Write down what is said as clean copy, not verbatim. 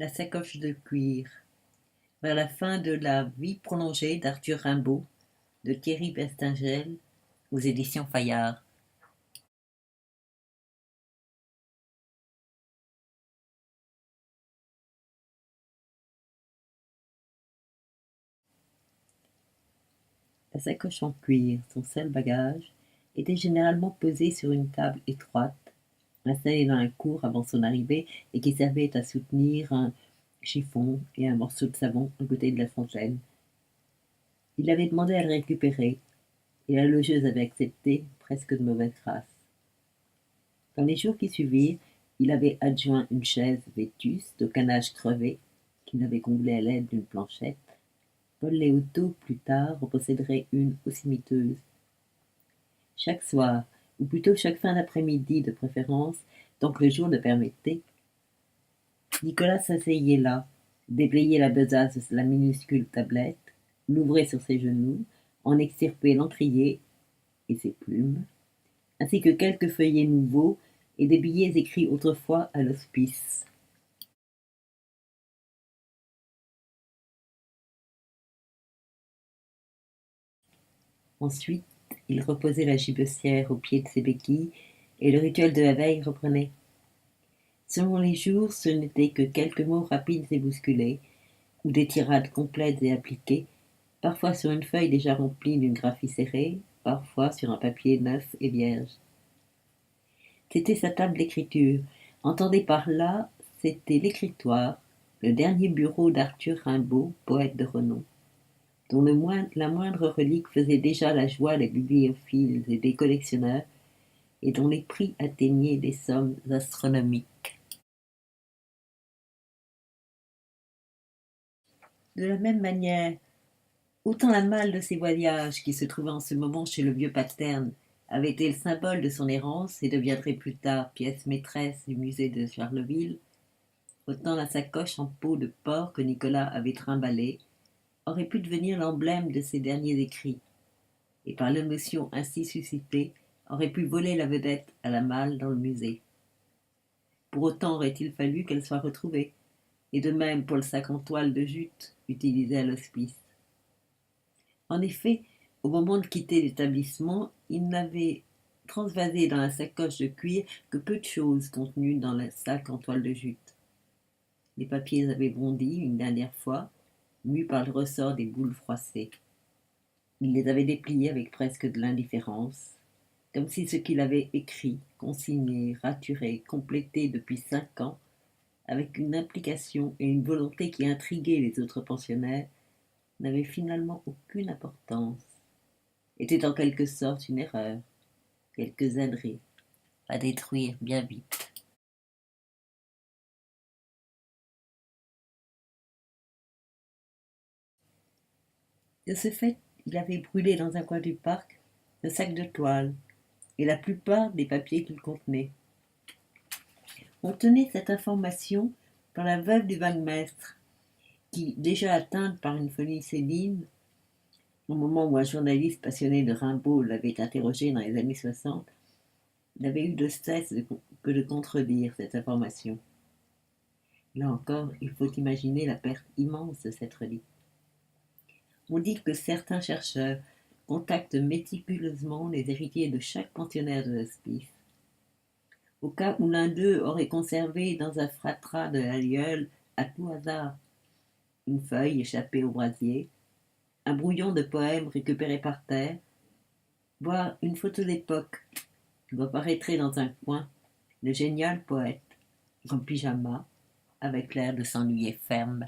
La sacoche de cuir. Vers la fin de la vie prolongée d'Arthur Rimbaud, de Thierry Bestingel, aux éditions Fayard. La sacoche en cuir, son seul bagage, était généralement posée sur une table étroite, installée dans la cour avant son arrivée et qui servait à soutenir un chiffon et un morceau de savon à côté de la fontaine. Il avait demandé à le récupérer, et la logeuse avait accepté, presque de mauvaise grâce. Dans les jours qui suivirent, il avait adjoint une chaise vétuste, au canage crevé, qu'il avait comblée à l'aide d'une planchette. Paul Léotot, plus tard, en posséderait une aussi miteuse. Chaque soir, ou plutôt chaque fin d'après-midi de préférence, tant que le jour le permettait, Nicolas s'asseyait là, déblayait la besace de la minuscule tablette, l'ouvrait sur ses genoux, en extirpait l'encrier et ses plumes, ainsi que quelques feuillets nouveaux et des billets écrits autrefois à l'hospice. Ensuite, il reposait la gibecière au pied de ses béquilles, et le rituel de la veille reprenait. Selon les jours, ce n'était que quelques mots rapides et bousculés, ou des tirades complètes et appliquées, parfois sur une feuille déjà remplie d'une graphie serrée, parfois sur un papier neuf et vierge. C'était sa table d'écriture. Entendez par là, c'était l'écritoire, le dernier bureau d'Arthur Rimbaud, poète de renom, dont la moindre relique faisait déjà la joie des bibliophiles et des collectionneurs, et dont les prix atteignaient des sommes astronomiques. De la même manière, autant la malle de ses voyages, qui se trouvait en ce moment chez le vieux Paterne, avait été le symbole de son errance et deviendrait plus tard pièce maîtresse du musée de Charleville, autant la sacoche en peau de porc que Nicolas avait trimballée aurait pu devenir l'emblème de ses derniers écrits, et par l'émotion ainsi suscitée, aurait pu voler la vedette à la malle dans le musée. Pour autant aurait-il fallu qu'elle soit retrouvée, et de même pour le sac en toile de jute utilisé à l'hospice. En effet, au moment de quitter l'établissement, il n'avait transvasé dans la sacoche de cuir que peu de choses contenues dans le sac en toile de jute. Les papiers avaient bondi une dernière fois, mus par le ressort des boules froissées. Il les avait dépliés avec presque de l'indifférence, comme si ce qu'il avait écrit, consigné, raturé, complété depuis 5 ans, avec une implication et une volonté qui intriguaient les autres pensionnaires, n'avait finalement aucune importance, était en quelque sorte une erreur, quelques âneries, à détruire bien vite. De ce fait, il avait brûlé dans un coin du parc le sac de toile et la plupart des papiers qu'il contenait. On tenait cette information par la veuve du vaguemestre, qui, déjà atteinte par une folie céline, au moment où un journaliste passionné de Rimbaud l'avait interrogé dans les années 60, n'avait eu de cesse que de contredire cette information. Là encore, il faut imaginer la perte immense de cette relique. On dit que certains chercheurs contactent méticuleusement les héritiers de chaque pensionnaire de l'hospice, au cas où l'un d'eux aurait conservé dans un fratras de l'aïeul, à tout hasard, une feuille échappée au brasier, un brouillon de poème récupéré par terre, voire une photo d'époque où apparaîtrait dans un coin le génial poète, en pyjama, avec l'air de s'ennuyer ferme.